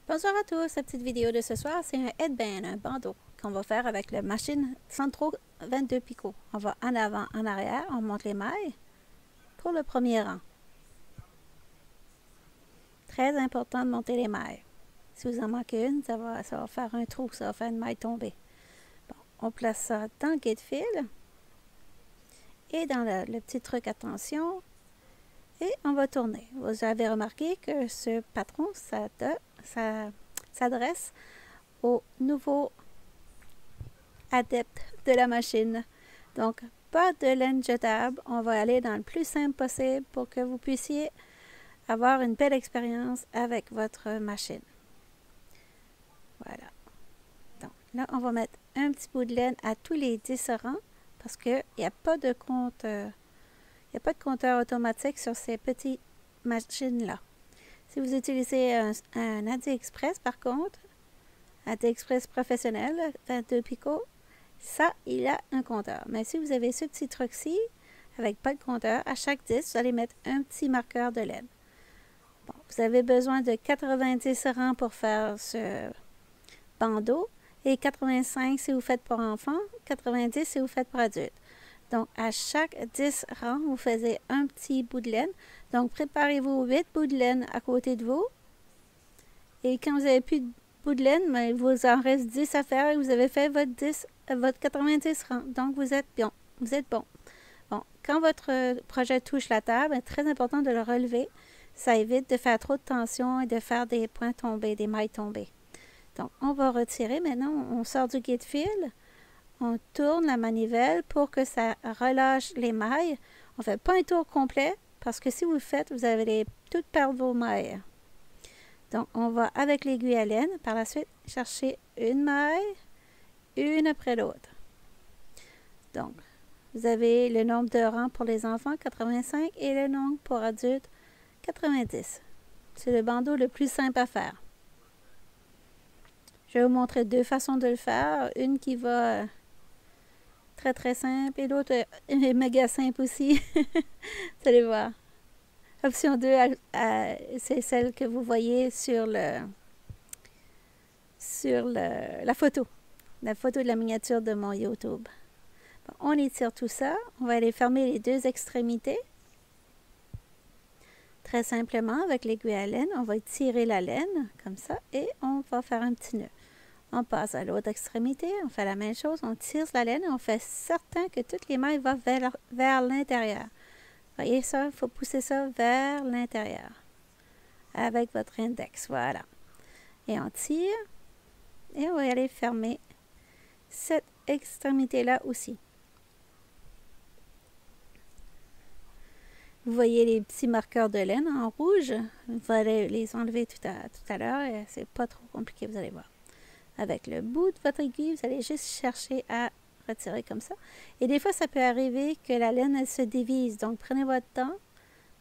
Bonjour à tous, cette petite vidéo de ce soir, c'est un headband, un bandeau qu'on va faire avec la machine Centro 22 picots. On va en avant, en arrière, on monte les mailles pour le premier rang. Très important de monter les mailles. Si vous en manquez une, ça va faire un trou, ça va faire une maille tombée. Bon, on place ça dans le guide-fil et dans le petit truc attention et on va tourner. Vous avez remarqué que ce patron, ça s'adresse aux nouveaux adepte de la machine. Donc, pas de laine jetable. On va aller dans le plus simple possible pour que vous puissiez avoir une belle expérience avec votre machine. Voilà. Donc, là, on va mettre un petit bout de laine à tous les 10 rangs parce qu'il n'y a pas de compteur automatique sur ces petites machines-là. Si vous utilisez un AliExpress, par contre, AliExpress professionnel, 22 picots, ça, il a un compteur. Mais si vous avez ce petit truc-ci, avec pas de compteur, à chaque 10, vous allez mettre un petit marqueur de laine. Bon, vous avez besoin de 90 rangs pour faire ce bandeau et 85 si vous faites pour enfants, 90 si vous faites pour adultes. Donc, à chaque 10 rangs, vous faites un petit bout de laine. Donc, préparez-vous 8 bouts de laine à côté de vous. Et quand vous n'avez plus de bout de laine, mais il vous en reste 10 à faire et vous avez fait votre 90 rangs. Donc, vous êtes bon. Vous êtes bon. Bon, quand votre projet touche la table, c'est très important de le relever. Ça évite de faire trop de tension et de faire des points tombés, des mailles tombées. Donc, on va retirer. Maintenant, on sort du guide-fil. On tourne la manivelle pour que ça relâche les mailles. On ne fait pas un tour complet parce que si vous le faites, vous allez toutes perdre vos mailles. Donc, on va avec l'aiguille à laine, par la suite, chercher une maille, une après l'autre. Donc, vous avez le nombre de rangs pour les enfants, 85, et le nombre pour adultes, 90. C'est le bandeau le plus simple à faire. Je vais vous montrer deux façons de le faire. Une qui va très très simple et l'autre est méga simple aussi. Vous allez voir. Option 2, c'est celle que vous voyez sur la photo. La photo de la miniature de mon YouTube. Bon, on étire tout ça. On va aller fermer les deux extrémités. Très simplement, avec l'aiguille à laine, on va tirer la laine, comme ça, et on va faire un petit nœud. On passe à l'autre extrémité, on fait la même chose, on tire la laine et on fait certain que toutes les mailles vont vers l'intérieur. Voyez ça, il faut pousser ça vers l'intérieur avec votre index, voilà. Et on tire et on va aller fermer cette extrémité-là aussi. Vous voyez les petits marqueurs de laine en rouge, vous allez les enlever tout à l'heure et c'est pas trop compliqué, vous allez voir. Avec le bout de votre aiguille, vous allez juste chercher à retirer comme ça. Et des fois, ça peut arriver que la laine, elle se dévisse. Donc, prenez votre temps.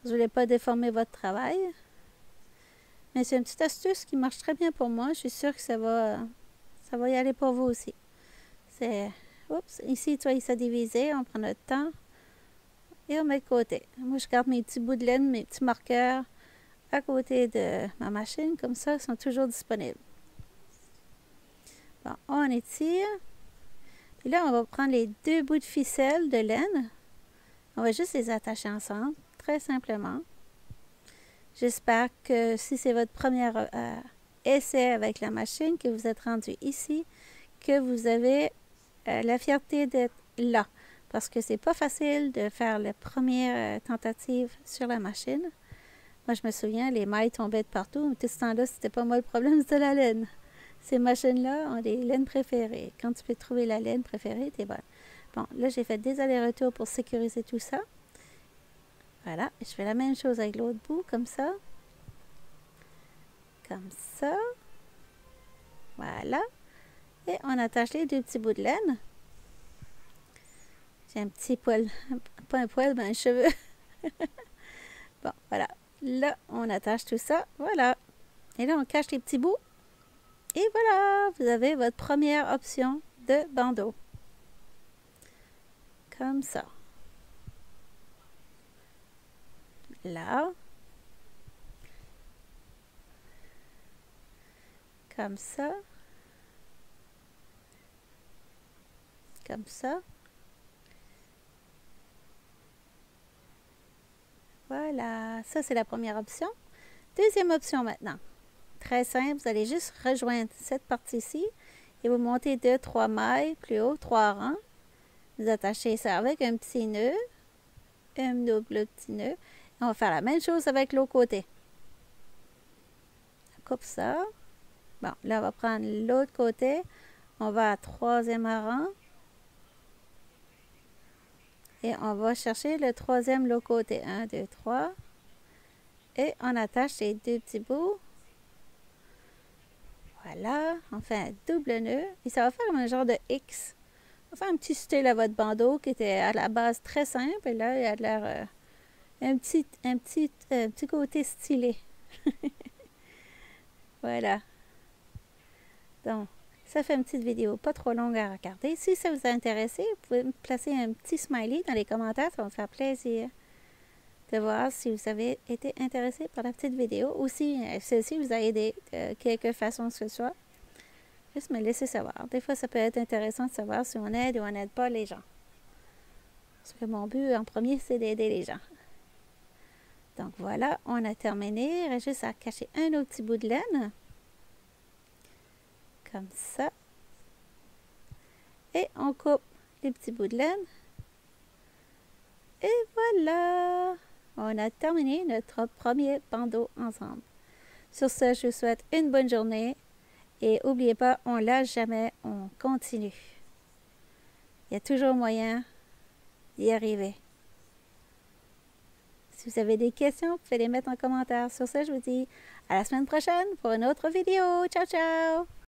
Vous ne voulez pas déformer votre travail. Mais c'est une petite astuce qui marche très bien pour moi. Je suis sûre que ça va y aller pour vous aussi. Oups, ici, tu vois, il s'est divisé. On prend notre temps et on met de côté. Moi, je garde mes petits bouts de laine, mes petits marqueurs à côté de ma machine. Comme ça, ils sont toujours disponibles. Bon, on étire. Puis là, on va prendre les deux bouts de ficelle de laine. On va juste les attacher ensemble, très simplement. J'espère que si c'est votre premier essai avec la machine, que vous êtes rendu ici, que vous avez la fierté d'être là. Parce que c'est pas facile de faire la première tentative sur la machine. Moi, je me souviens, les mailles tombaient de partout. Tout ce temps-là, c'était pas moi le problème, c'était la laine. Ces machines-là ont des laines préférées. Quand tu peux trouver la laine préférée, t'es bonne. Bon, là, j'ai fait des allers-retours pour sécuriser tout ça. Voilà, je fais la même chose avec l'autre bout, comme ça. Comme ça. Voilà. Et on attache les deux petits bouts de laine. J'ai un petit poil, pas un poil, mais un cheveu. Bon, voilà. Là, on attache tout ça. Voilà. Et là, on cache les petits bouts. Et voilà, vous avez votre première option de bandeau. Comme ça. Là. Comme ça. Comme ça. Voilà, ça c'est la première option. Deuxième option maintenant. Très simple, vous allez juste rejoindre cette partie-ci et vous montez 2-3 mailles plus haut, 3 rangs. Vous attachez ça avec un petit nœud, un double petit nœud. Et on va faire la même chose avec l'autre côté. On coupe ça. Bon, là on va prendre l'autre côté. On va à 3e rang. Et on va chercher le 3e de l'autre côté. 1, 2, 3. Et on attache les 2 petits bouts. Voilà. On fait un double nœud. Et ça va faire un genre de X. On va faire un petit style à votre bandeau qui était à la base très simple. Et là, il y a de l'air un petit côté stylé. Voilà. Donc, ça fait une petite vidéo pas trop longue à regarder. Si ça vous a intéressé, vous pouvez me placer un petit smiley dans les commentaires. Ça va me faire plaisir de voir si vous avez été intéressé par la petite vidéo ou si celle-ci vous a aidé de quelque façon que ce soit. Juste me laisser savoir. Des fois, ça peut être intéressant de savoir si on aide ou on n'aide pas les gens. Parce que mon but en premier, c'est d'aider les gens. Donc voilà, on a terminé. Il reste juste à cacher un autre petit bout de laine. Comme ça. Et on coupe les petits bouts de laine. Et voilà! On a terminé notre premier bandeau ensemble. Sur ce, je vous souhaite une bonne journée. Et n'oubliez pas, on ne lâche jamais, on continue. Il y a toujours moyen d'y arriver. Si vous avez des questions, vous pouvez les mettre en commentaire. Sur ce, je vous dis à la semaine prochaine pour une autre vidéo. Ciao, ciao!